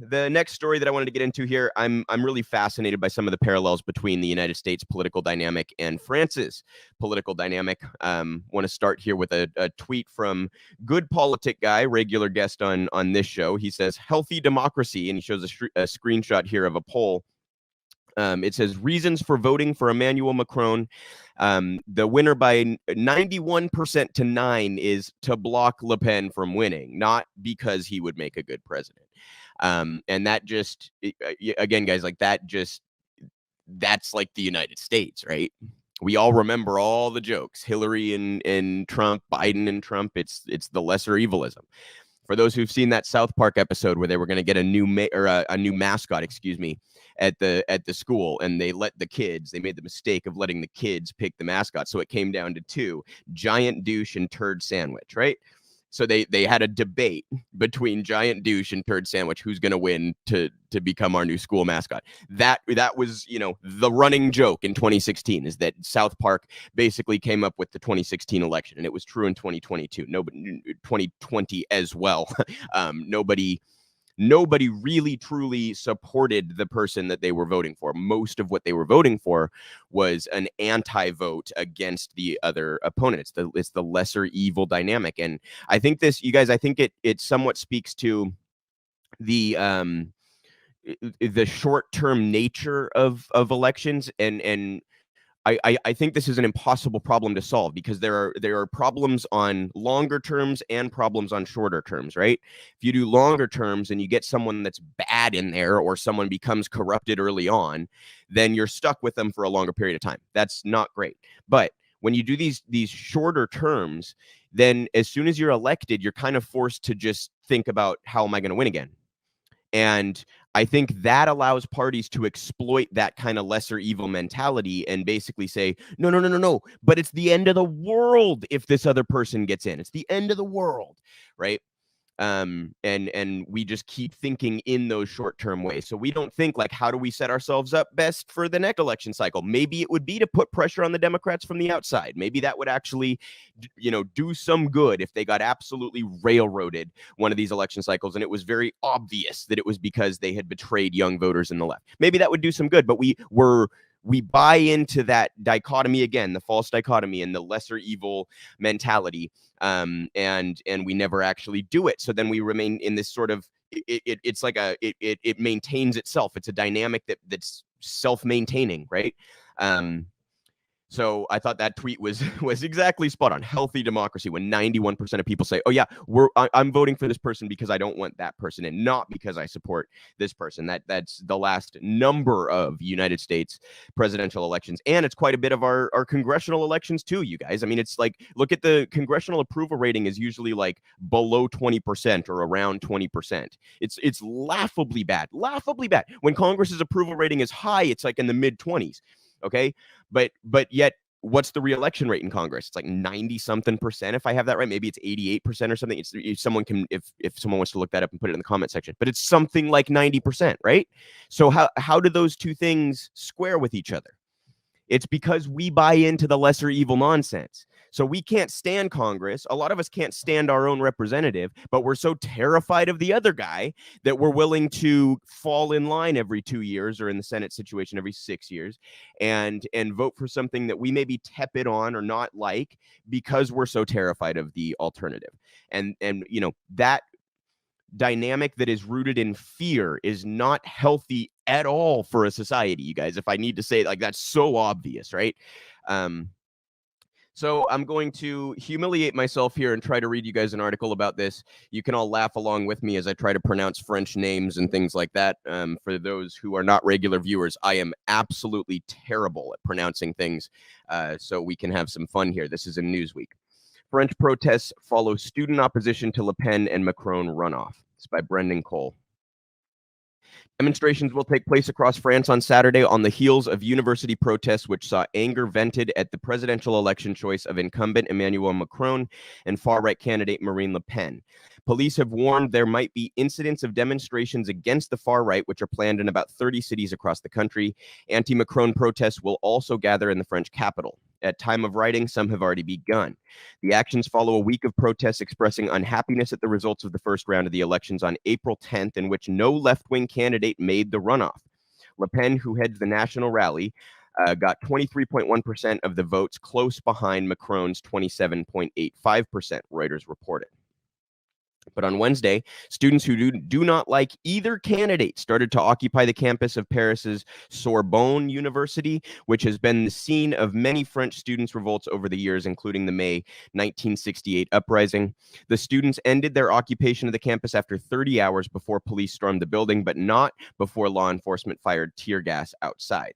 The next story that I wanted to get into here, I'm really fascinated by some of the parallels between the United States political dynamic and France's political dynamic. Want to start here with a tweet from Good Politic guy, regular guest on this show. He says, "Healthy democracy," and he shows a screenshot here of a poll. It says reasons for voting for Emmanuel Macron. The winner by 91% to 9 is to block Le Pen from winning, not because he would make a good president. And that just, again, guys, like that's like the United States, right? We all remember all the jokes, Hillary and Trump, Biden and Trump. It's the lesser evilism. For those who've seen that South Park episode where they were going to get a new mascot, at the school, and they made the mistake of letting the kids pick the mascot, so it came down to two: giant douche and turd sandwich, right? So they had a debate between giant douche and turd sandwich, who's going to win to become our new school mascot. That was, the running joke in 2016, is that South Park basically came up with the 2016 election, and it was true in 2022. 2020 as well. Nobody really truly supported the person that they were voting for. Most of what they were voting for was an anti-vote against the other opponent. It's the lesser evil dynamic. And I think it somewhat speaks to the short-term nature of elections, and I think this is an impossible problem to solve, because there are problems on longer terms and problems on shorter terms, right? If you do longer terms and you get someone that's bad in there, or someone becomes corrupted early on, then you're stuck with them for a longer period of time. That's not great. But when you do these shorter terms, then as soon as you're elected, you're kind of forced to just think about, how am I going to win again? And I think that allows parties to exploit that kind of lesser evil mentality and basically say, no, but it's the end of the world if this other person gets in. It's the end of the world, right? And we just keep thinking in those short-term ways. So we don't think, like, how do we set ourselves up best for the next election cycle? Maybe it would be to put pressure on the Democrats from the outside. Maybe that would actually, do some good if they got absolutely railroaded one of these election cycles, and it was very obvious that it was because they had betrayed young voters in the left. Maybe that would do some good, but we buy into that dichotomy again, the false dichotomy and the lesser evil mentality, and we never actually do it. So then we remain in this sort of, it's like it maintains itself. It's a dynamic that's self-maintaining, right? So I thought that tweet was exactly spot on. Healthy democracy, when 91% of people say, "Oh yeah, I'm voting for this person because I don't want that person in, not because I support this person." That's the last number of United States presidential elections, and it's quite a bit of our congressional elections too, you guys. I mean, it's like, look at the congressional approval rating is usually like below 20% or around 20%. It's laughably bad. When Congress's approval rating is high, it's like in the mid 20s. Okay. But yet, what's the reelection rate in Congress? It's like 90-something%, if I have that right. Maybe it's 88% or something. If someone wants to look that up and put it in the comment section, but it's something like 90%, right? So how do those two things square with each other? It's because we buy into the lesser evil nonsense. So we can't stand Congress. A lot of us can't stand our own representative, but we're so terrified of the other guy that we're willing to fall in line every 2 years, or in the Senate situation every 6 years, and vote for something that we may be tepid on or not like, because we're so terrified of the alternative. And that dynamic that is rooted in fear is not healthy at all for a society, you guys. If I need to say it, like, that's so obvious, right? So I'm going to humiliate myself here and try to read you guys an article about this. You can all laugh along with me as I try to pronounce French names and things like that. For those who are not regular viewers, I am absolutely terrible at pronouncing things, so we can have some fun here. This is in Newsweek. French protests follow student opposition to Le Pen and Macron runoff. It's by Brendan Cole. Demonstrations will take place across France on Saturday on the heels of university protests, which saw anger vented at the presidential election choice of incumbent Emmanuel Macron and far-right candidate Marine Le Pen. Police have warned there might be incidents of demonstrations against the far right, which are planned in about 30 cities across the country. Anti-Macron protests will also gather in the French capital. At time of writing, some have already begun. The actions follow a week of protests expressing unhappiness at the results of the first round of the elections on April 10th, in which no left-wing candidate made the runoff. Le Pen, who heads the national rally, got 23.1% of the votes, close behind Macron's 27.85%, Reuters reported. But on Wednesday, students who do not like either candidate started to occupy the campus of Paris's Sorbonne University, which has been the scene of many French students' revolts over the years, including the May 1968 uprising. The students ended their occupation of the campus after 30 hours before police stormed the building, but not before law enforcement fired tear gas outside.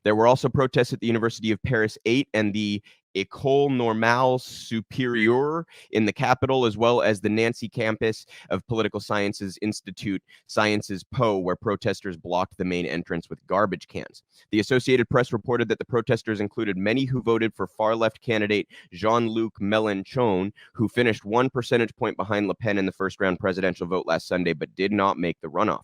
There were also protests at the University of Paris 8 and the École Normale Supérieure in the capital, as well as the Nancy campus of Political Sciences Institute Sciences Po, where protesters blocked the main entrance with garbage cans. The Associated Press reported that the protesters included many who voted for far-left candidate Jean-Luc Melenchon, who finished 1 percentage point behind Le Pen in the first-round presidential vote last Sunday, but did not make the runoff.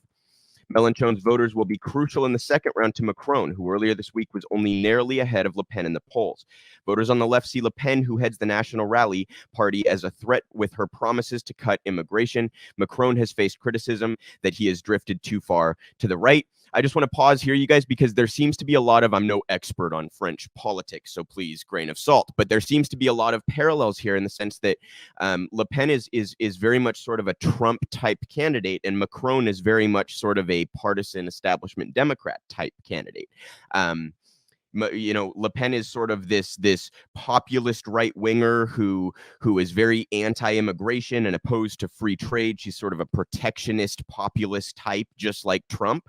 Melenchon's voters will be crucial in the second round to Macron, who earlier this week was only narrowly ahead of Le Pen in the polls. Voters on the left see Le Pen, who heads the National Rally Party, as a threat with her promises to cut immigration. Macron has faced criticism that he has drifted too far to the right. I just want to pause here, you guys, because there seems to be a lot of, I'm no expert on French politics, so please, grain of salt, but there seems to be a lot of parallels here in the sense that Le Pen is very much sort of a Trump-type candidate, and Macron is very much sort of a partisan establishment Democrat type candidate. Le Pen is sort of this populist right winger who is very anti-immigration and opposed to free trade. She's sort of a protectionist populist type, just like Trump.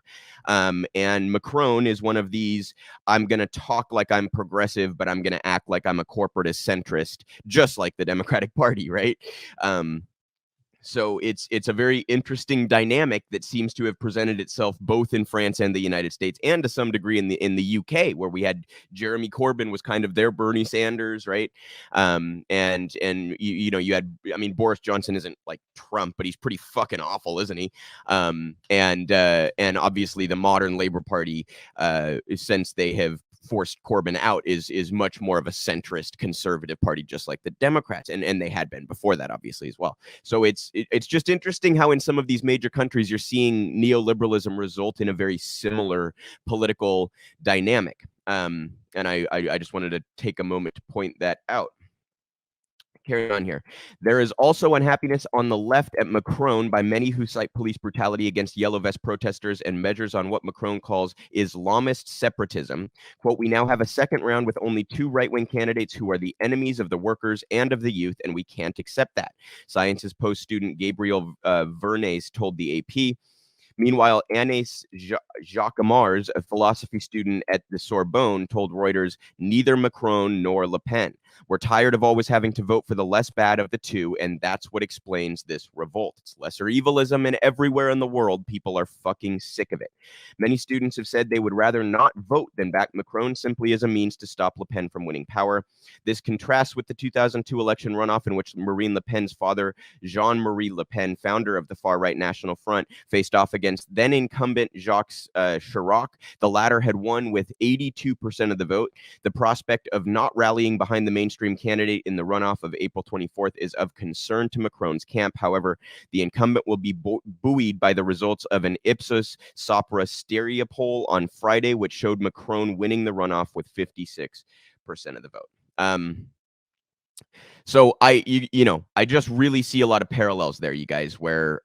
And Macron is one of these, I'm going to talk like I'm progressive, but I'm going to act like I'm a corporatist centrist, just like the Democratic Party, right? So it's a very interesting dynamic that seems to have presented itself both in France and the United States, and to some degree in the UK, where we had Jeremy Corbyn was kind of their Bernie Sanders, right? And you had, I mean, Boris Johnson isn't like Trump, but he's pretty fucking awful, isn't he? And obviously the modern Labour Party, since they have forced Corbyn out, is much more of a centrist conservative party, just like the Democrats, and they had been before that, obviously, as well. So it's just interesting how in some of these major countries you're seeing neoliberalism result in a very similar political dynamic. And I just wanted to take a moment to point that out. Carry on here. There is also unhappiness on the left at Macron by many who cite police brutality against yellow vest protesters and measures on what Macron calls Islamist separatism. Quote, we now have a second round with only 2 right-wing candidates who are the enemies of the workers and of the youth, and we can't accept that. Sciences Post student Gabriel Vernes told the AP. Meanwhile, Agnès Jacquemart, a philosophy student at the Sorbonne, told Reuters, neither Macron nor Le Pen. We're tired of always having to vote for the less bad of the two, and that's what explains this revolt. It's lesser evilism, and everywhere in the world, people are fucking sick of it. Many students have said they would rather not vote than back Macron simply as a means to stop Le Pen from winning power. This contrasts with the 2002 election runoff in which Marine Le Pen's father, Jean-Marie Le Pen, founder of the far-right National Front, faced off against then-incumbent Jacques Chirac. The latter had won with 82% of the vote. The prospect of not rallying behind the mainstream candidate in the runoff of April 24th is of concern to Macron's camp. However, the incumbent will be buoyed by the results of an Ipsos Sopra Steria poll on Friday, which showed Macron winning the runoff with 56% of the vote. So I just really see a lot of parallels there, you guys, where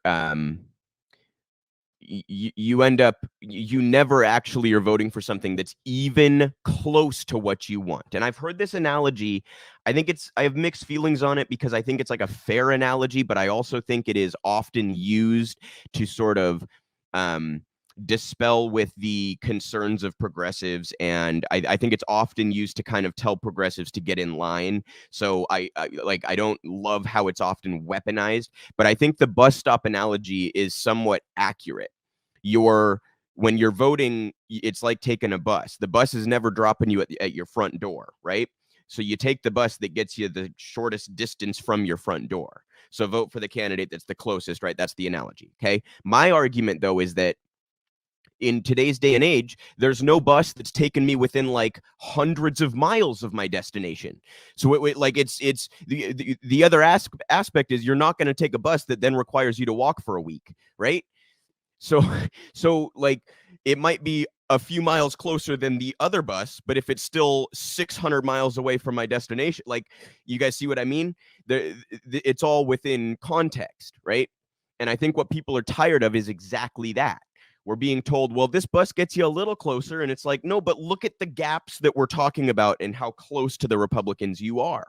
you end up, you never actually are voting for something that's even close to what you want. And I've heard this analogy. I have mixed feelings on it because I think it's like a fair analogy, but I also think it is often used to sort of dispel with the concerns of progressives, and I think it's often used to kind of tell progressives to get in line. So I don't love how it's often weaponized, but I think the bus stop analogy is somewhat accurate. When you're voting, it's like taking a bus. The bus is never dropping you at your front door, right? So you take the bus that gets you the shortest distance from your front door. So vote for the candidate that's the closest, right? That's the analogy, okay? My argument, though, is that in today's day and age, there's no bus that's taken me within like hundreds of miles of my destination. So it's the other aspect is you're not going to take a bus that then requires you to walk for a week, right? So so like it might be a few miles closer than the other bus, but if it's still 600 miles away from my destination, like, you guys see what I mean? It's all within context, right? And I think what people are tired of is exactly that. We're being told, well, this bus gets you a little closer. And it's like, no, but look at the gaps that we're talking about and how close to the Republicans you are.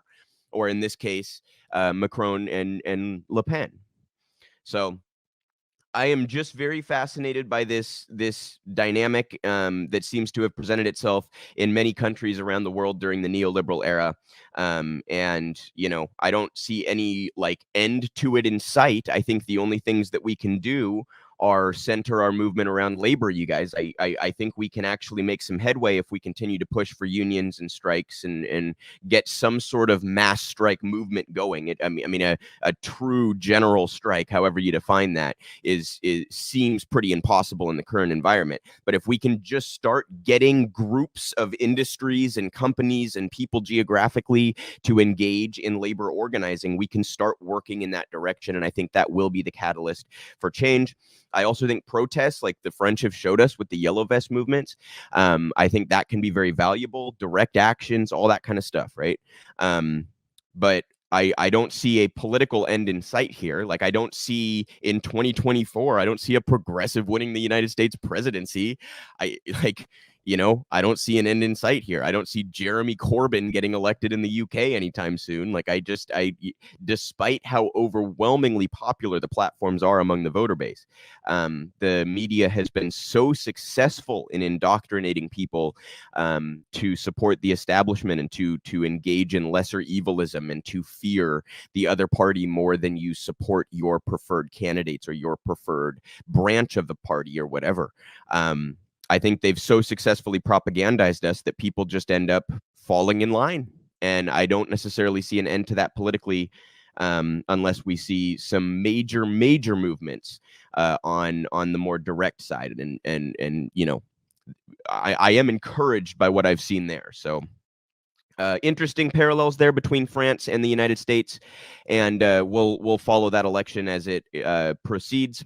Or in this case, Macron and Le Pen. So I am just very fascinated by this dynamic that seems to have presented itself in many countries around the world during the neoliberal era, and I don't see any like end to it in sight. I think the only things that we can do are center our movement around labor. You guys, I think we can actually make some headway if we continue to push for unions and strikes and get some sort of mass strike movement going. I mean a true general strike, however you define that, is seems pretty impossible in the current environment. But if we can just start getting groups of industries and companies and people geographically to engage in labor organizing, we can start working in that direction. And I think that will be the catalyst for change. I also think protests like the French have showed us with the yellow vest movements, I think that can be very valuable, direct actions, all that kind of stuff, right? But I don't see a political end in sight here. Like, I don't see in 2024, I don't see a progressive winning the United States presidency. I don't see an end in sight here. I don't see Jeremy Corbyn getting elected in the UK anytime soon. Like, despite how overwhelmingly popular the platforms are among the voter base, the media has been so successful in indoctrinating people to support the establishment and to engage in lesser evilism and to fear the other party more than you support your preferred candidates or your preferred branch of the party or whatever. I think they've so successfully propagandized us that people just end up falling in line. And I don't necessarily see an end to that politically, unless we see some major movements on the more direct side. And I am encouraged by what I've seen there. So interesting parallels there between France and the United States, and we'll follow that election as it proceeds.